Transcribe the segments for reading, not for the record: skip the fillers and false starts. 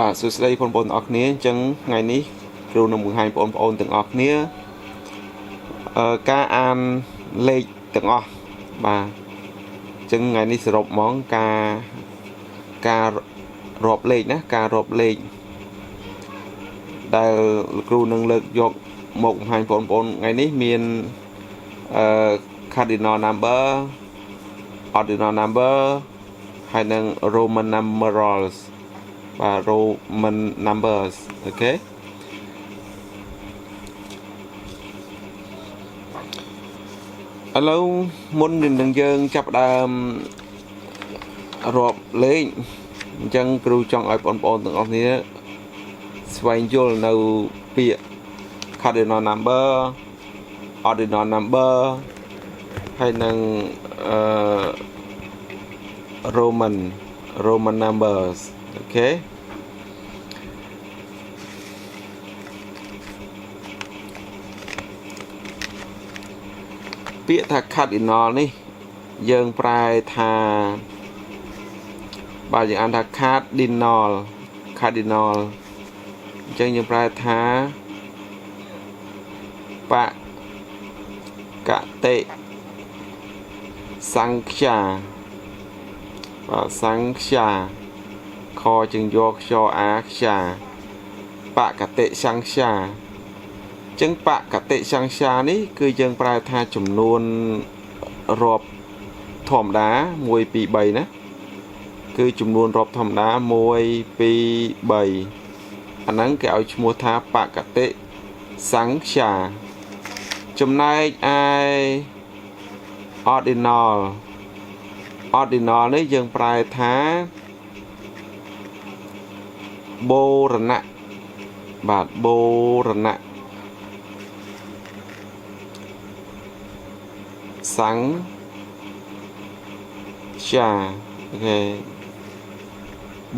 បាទសួស្តីបងប្អូនទាំងអស់គ្នាអញ្ចឹងថ្ងៃនេះគ្រូនឹងបង្ហាញបងប្អូនទាំងអស់គ្នាការអានលេខទាំងអស់បាទអញ្ចឹងថ្ងៃនេះសរុបហ្មងការរាប់លេខណាការរាប់លេខដែលគ្រូនឹងលើកយកមកបង្ហាញបងប្អូនថ្ងៃនេះមានcardinal number ordinal number ហើយនិង Roman numerals បាទ Roman numbers អូខេឥឡូវមុននឹងយើងចាប់ផ្ដើមរាប់លេខអញ្ចឹងគ្រូចង់ឲ្យបងប្អូនទាំងអស់គ្នាស្វែងយល់នៅពាក្យ cardinal number ordinal number ហើយនិងRoman numbers អូខេពាក្យថា cardinal នេះយើងប្រែថាបាទយើងអានថា cardinal អញ្ចឹងយើងប្រែថាបកតិសង្খ্យាបាទសង្খ্យាខជើងយកខ្យអាខ្យាបកតិសង្খ্យាអញ្ចឹងបកតិសង្খ্យានេះគឺយើងប្រើថាចំនួនរាប់ធម្មតា1 2 3ណាគឺចំនួនរាប់ធម្មតា1 2 3អាហ្នឹងគេឲ្យឈ្មោះថាបកតិសង្খ্យាចំណែកឯ ordinal នេះយើងប្រែថាបូរណៈបាទបូរណៈសង្ឃាអូខេ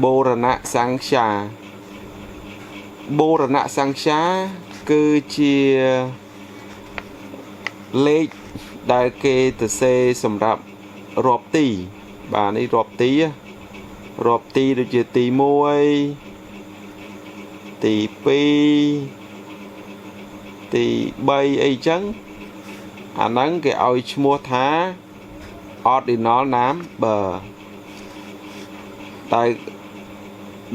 បូរណៈសង្ឃាគឺជាលេខដែលគេទៅសេសម្រាប់រាប់ទីបាទនេះរាប់ទីដូចជាទី1ទី2ទី3អីចឹងអាហ្នឹងគេឲ្យឈ្មោះថា ordinal number ដែល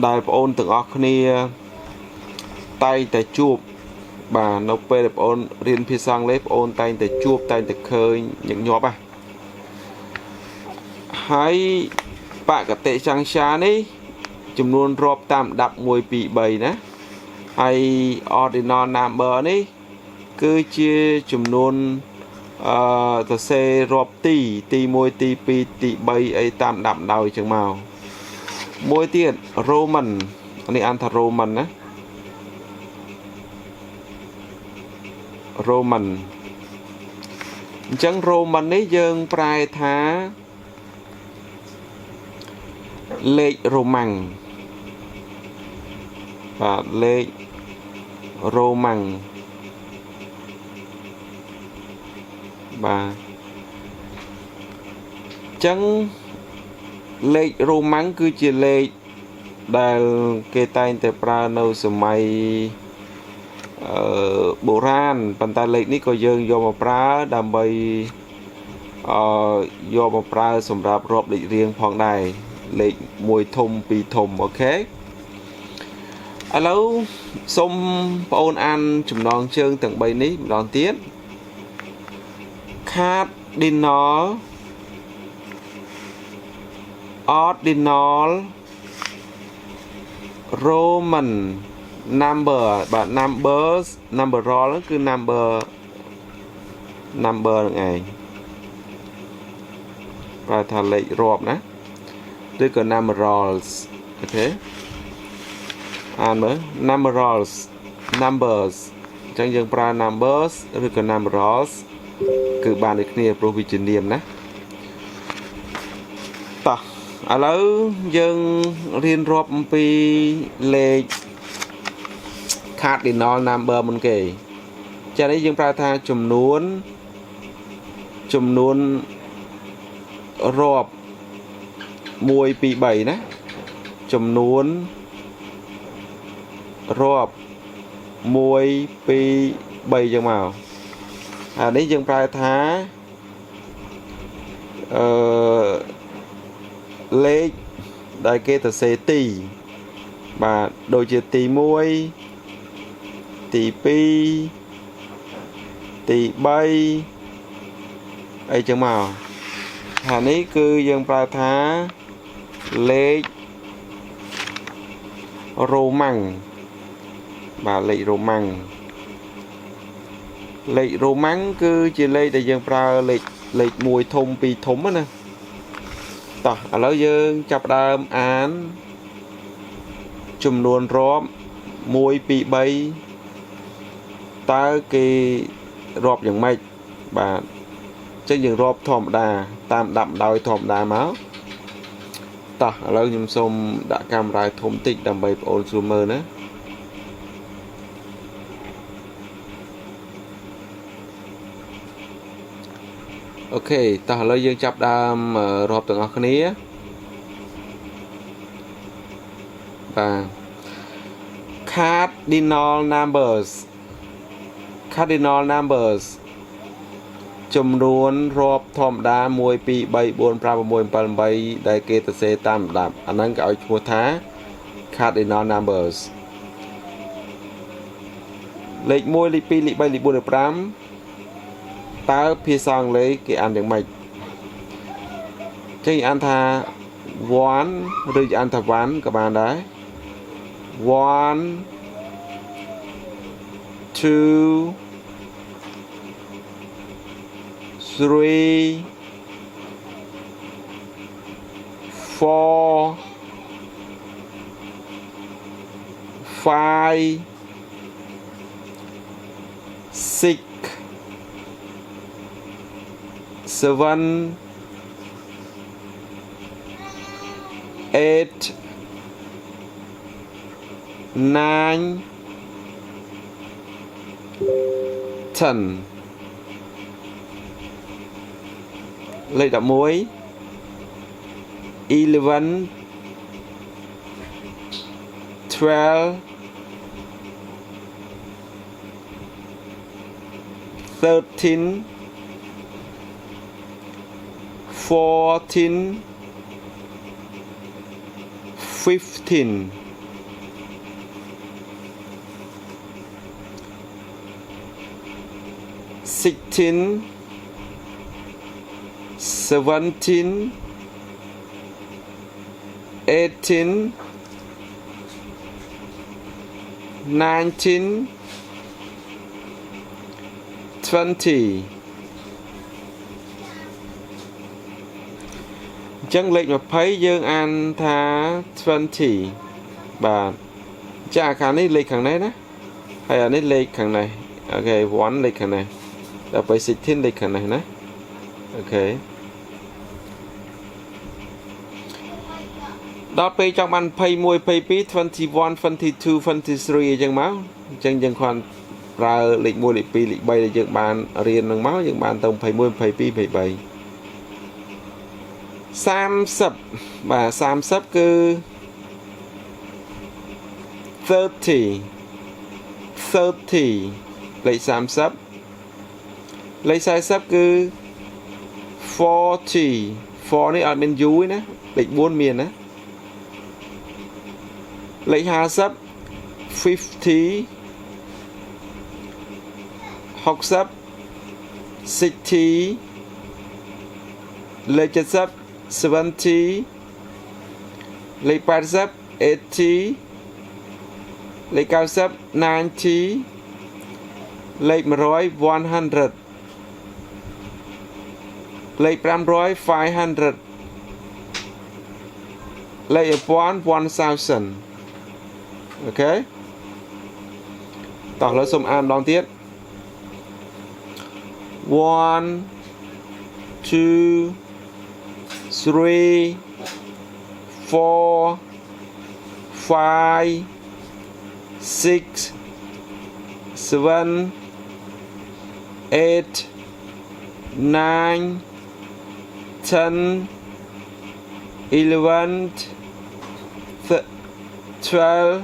បងអូនទាំងអស់គ្នាតែងតែជួបបាទនៅពេលដែលបងអូនរៀនភាសាអង់គ្លេសបងអូនតែងតែជួបតែងតែឃើញញឹកញាប់ហើយបកតិសង្খ্យានេះចំនួនរាប់តាមដាប់1 2 3ណាហើយ ordinal number នេះគឺជាចំនួនទៅសេរាប់ទី1ទី2ទី3អីតាមដាប់ដោយចឹងមកមួយទៀត Roman នេះអានថា Roman ណាRoman អញ្ចឹង Roman នេះយើងប្រែថាលេខរ៉ូម៉ាំងបាទលេខរ៉ូម៉ាំងបាទអញ្ចឹងលេខរ៉ូម៉ាំងគឺជាលេខដែលគេតែងតែប្រើនៅសម័យបុរាណប៉ុន្តែលេខនេះក៏យើងយកមកប្រើដើម្បីយកមកប្រើសម្រាប់រាប់លេខរៀងផងដែរលេខ1ធំ2ធំអូខេឥឡូវសូមបងអូនអានចំណងជើងទាំង3នេះម្ដងទៀត cardinal ordinal Roman number បាទ numeral គឺ number ហ្នឹងឯងប្រើថាលេខរាប់ណាឬក៏ numerals អូខេអានមើល numbers អញ្ចឹងយើងប្រើ numbers ឬក៏ numerals គឺបានដូចគ្នាព្រោះវាជានាមណាតោះឥឡូវយើងរៀនរាប់អំពីលេខ cardinal number មុនគេចា៎នេះយើងប្រើថាចំនួនរាប់1 2 3ណាចំនួន រាប់1 2 3ចឹងមកអានេះយើងប្រើថាលេខដែលគេទៅសេទីបាទដូចជាទី1ទី2ទី3អីចឹងមកអានេះគឺយើងប្រើថាលេខរ៉ូម៉ាំងបាទលេខរ៉ូម៉ាំងលេខរ៉ូម៉ាំងគឺជាលេខដែលយើងប្រើលេខ1ធំ2ធំណាតោះឥឡូវយើងចាប់ដើមអានចំនួនរាប់1 2 3តើគេរាប់យ៉ាងម៉េចបាទចឹងយើងរាប់ធម្មតាតាមដាប់ដោយធម្មតាមកតោះឥឡូវខ្ញុំសូមដាក់កាមេរ៉ាធំតិចដើម្បីបងប្អូនស្រួលមើលណាអូខេតោះឥឡូវយើងចាប់ដើមរាប់ទាំងអស់គ្នាបាទ cardinal numbers ចំនួនរាប់ធម្មតា1 2 3 4 5 6 7 8ដែលគេសរសេរតាមលំដាប់អាហ្នឹងគេឲ្យឈ្មោះថា cardinal numbers លេខ1លេខ2លេខ3លេខ4លេខ5តើភាសាអង់គ្លេសគេអានយ៉ាងម៉េចចឹងអានថា one ឬអានថា one ក៏បានដែរ 1 2 3 4 5 6 7 8 9 10 លេខ11 11 12 13 14 15 16 17 18 19 20 ចឹងលេខ20យើងអានថា20បាទចាខាងនេះលេខខាងនេះណាហើយអានេះលេខខាងនេះអូខេ1លេខខាងនេះដល់ទៅ16លេខខាងនេះណាអូខេដល់ពេលចង់បាន21 22 21 22 23អញ្ចឹងមកអញ្ចឹងយើងគ្រាន់ប្រើលេខ1លេខ2លេខ3ដែលយើងបានរៀននឹងមកយើងបានទៅ21 22 23 30បាទ30គឺ30លេខ30លេខ40គឺ40 4នេះអត់មាន u ទេណាលេខ4មានណាលេខ50 50 60 60 លេខ70 70 លេខ80 80 លេខ90 90 លេខ100 100 លេខ500 500 លេខ1000 1000អូខេតោះឥឡូវសូមអានម្ដងទៀត 1 2 3 4 5 6 7 8 9 10 11 12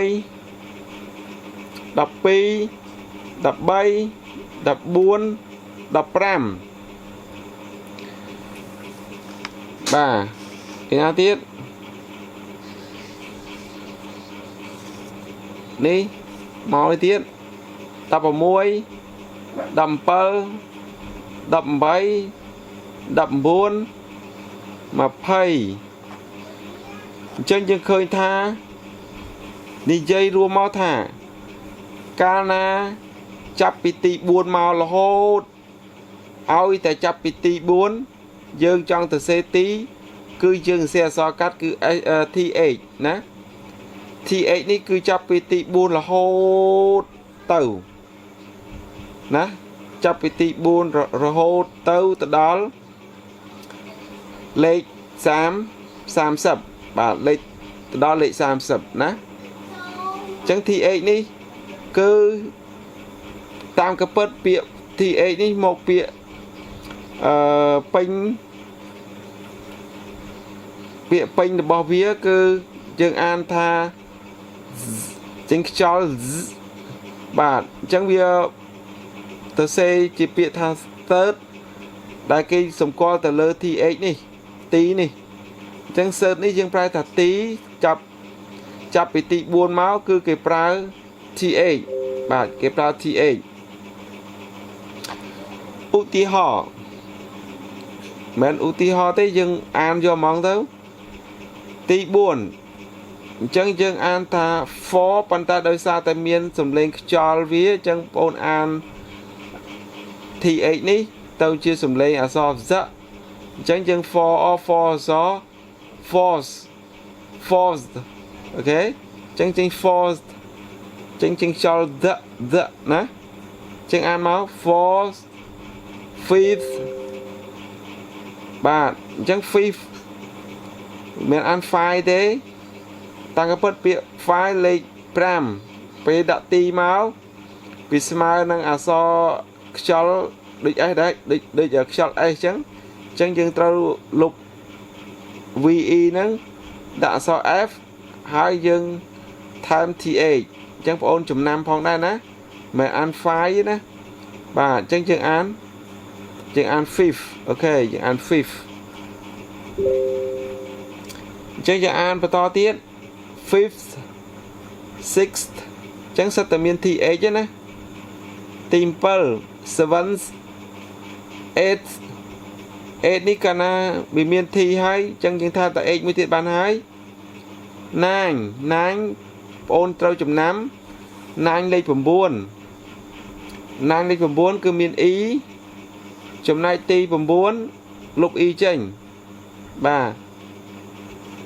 bà cái nào tiết ní mau đi tiết đập vào môi đầm pơ đầm bay đầm buôn mà phây chân chân khơi tha đi dây rùa mau thả ca na chắp tí buôn mau là hốt áo tại chắp tí buôn dương trong từ xe tí cứ dương xe so cắt cứ TH ná TH ní cứ chắp tí buôn là hốt tàu ná chắp tí buôn rồi hốt tàu từ đóលេខ30បាទលេខទៅដល់លេខ30ណាអញ្ចឹង TH នេះគឺតាមកពិតពាក្យ TH នេះមកពាក្យពេញ ពាក្យពេញរបស់វាគឺយើងអានថាចឹងខ្យល់បាទអញ្ចឹងវាទៅសេជាពាក្យថា third ដែលគេសម្គាល់ទៅលើ th នេះ t នេះអញ្ចឹង third នេះយើងប្រើថា t ចាប់ពីទី4មកគឺគេប្រើ th បាទគេប្រើ th ឧទាហរណ៍មិនឧទាហរណ៍ទេយើងអានយកហ្មងទៅទី4អញ្ចឹងយើងអានថា for ប៉ុន្តែដោយសារតែមានសំឡេងខ្យល់វាអញ្ចឹងបងប្អូនអាន th នេះទៅជាសំឡេងអក្សរ z អញ្ចឹងយើង for អក្សរ force អូខេអញ្ចឹង force អញ្ចឹងខ្យល់ the ណាអញ្ចឹងអានមក force fifth បាទអញ្ចឹង fifth មានអាន 5 ទេតាំងពីពាក្យ 5 លេខ 5 ពេលដាក់ទីមកវាស្មើនឹងអក្សរខ្យល់ដូច s ដែរដូចខ្យល់ s អញ្ចឹងយើងត្រូវលុប ve ហ្នឹងដាក់អក្សរ f ហើយយើងថែម th អញ្ចឹងបងប្អូនចំណាំផងដែរណាមិនអាន 5 ណាបាទអញ្ចឹងយើងអាន fifth អូខេយើងអាន fifth អញ្ចឹងយើងអានបន្តទៀត fifth sixth អញ្ចឹងសិតតែមាន th ទេណាទី7 seventh eighth នេះកាលណាវាមាន t ហើយអញ្ចឹងយើងថាតែ h មួយទៀតបានហើយ nine បងប្អូនត្រូវចំណាំ nine លេខ 9 លេខ 9 គឺមាន e ចំណែកទី 9 លុប e ចេញបាទ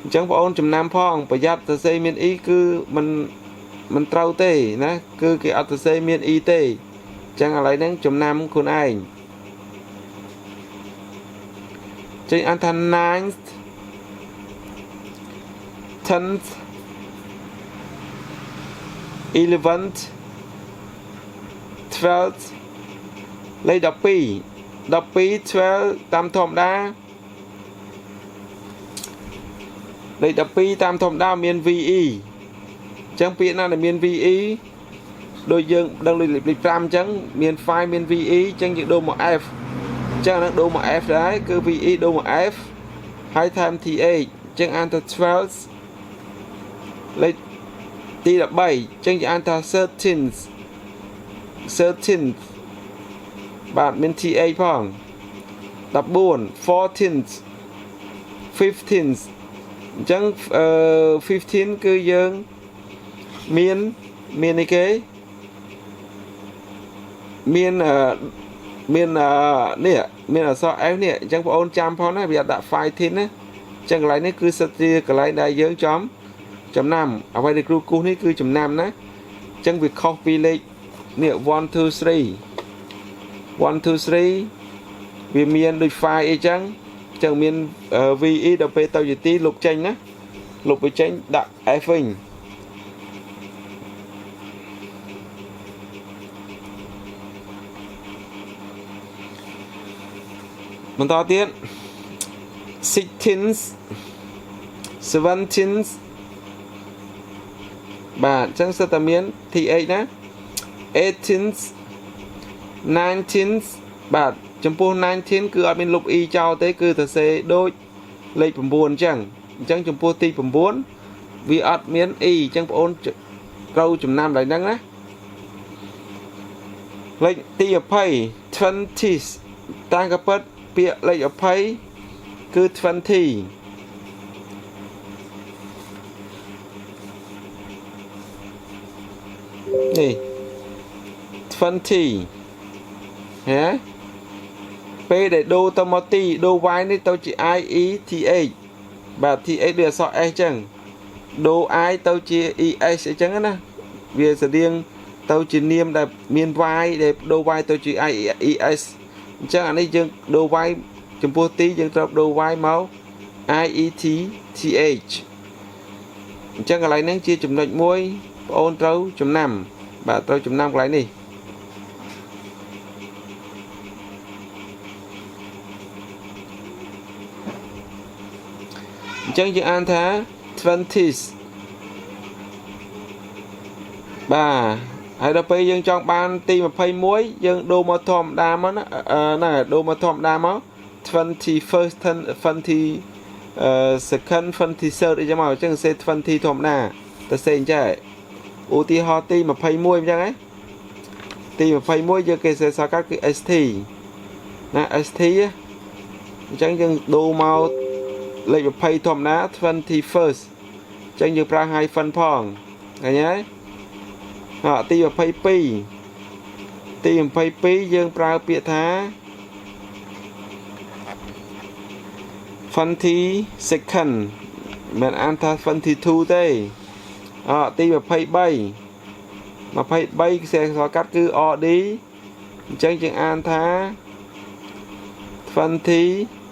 អញ្ចឹងបងប្អូនចំណាំផងប្រយ័ត្នសរសេរមាន e គឺមិនត្រូវទេណាគឺគេអត់សរសេរមាន e ទេអញ្ចឹងឥឡូវហ្នឹងចំណាំខ្លួនឯងចេញអានថា ninth 10th 11th 12th លេខ 12 12 តាមធម្មតាលេខ 12 តាមធម្មតាមាន ve អញ្ចឹងពាក្យណាដែលមាន ve ដូចយើងដឹងលេខ 5 អញ្ចឹងមាន 5 មាន ve អញ្ចឹងយើងដូរមក f អញ្ចឹងនឹងដូរមក f ដែរគឺ ve ដូរមក f ហើយថែម th អញ្ចឹងអានថា 12 លេខទី 13 អញ្ចឹងយើងអានថា 13th បាទមាន th ផង14 14th 15th អញ្ចឹង15 គឺយើងមានអីគេមាននេះមានអក្សរ f នេះអញ្ចឹងបងប្អូនចាំផងណាវាដាក់ 15 ណាអញ្ចឹងកន្លែងនេះគឺសិតជាកន្លែងដែលយើងចំណាំអ្វីដែលគ្រូគូសនេះគឺចំណាំណាអញ្ចឹងវាខុសពីលេខនេះ1 2 3វាមានដូច file អីចឹងមាន ve ដល់ពេលទៅជាទីលុបចេញណាលុបវាចេញដាក់ f វិញបន្តទៀត 16th 17th បាទអញ្ចឹងសិតតែមាន th ណា 18th 19th បាទចំពោះ 19 គឺអត់មានលុប e ចោលទេគឺសរសេរដូចលេខ 9 អញ្ចឹងចំពោះទី 9 វាអត់មាន e អញ្ចឹងបងប្អូនត្រូវចំណាំឡើយហ្នឹងណាលេខទី 20 20th តាមក៏ពិតពាក្យលេខ 20 គឺ 20 នេះ 20 ហ៎ពេលដែលដូរទៅមកទីដូរ y នេះទៅជា i e t h បាទ th ដូចអក្សរ s អញ្ចឹងដូរ i ទៅជា e s អញ្ចឹងណាវាស្តៀងទៅជានាមដែលមាន y ដែលដូរ y ទៅជា i e s អញ្ចឹងអានេះយើងដូរ y ចំពោះទីយើងត្រូវដូរ y មក i e t t h អញ្ចឹងកន្លែងហ្នឹងជាចំណុចមួយបងអូនត្រូវចំណាំបាទត្រូវចំណាំកន្លែងនេះត chẳng chừng an thá 20s bà hãy đọc bây dương trong ban ti mà phây muối dương đô mà thòm đa mà nè đô mà thòm đa mà 21st 20 second 23rd đi cho màu chẳng sẽ 20 thòm đa ta xem chạy ưu ti ho ti mà phây muối chẳng ấy ti mà phây muối dương kê sẽ sao các cái ST nè ST á chẳng chừng đô màu lấy mà phây thòm đá 21st chẳng chừng pra 2 phân phong nghe nhé ti mà phây pi ti mà phây pi dương pra bịa thá 20 second mình ăn ta 22 đây ti mà phây bay mà phây bay sẽ có cắt cứ đi chẳng chừng ăn thá 20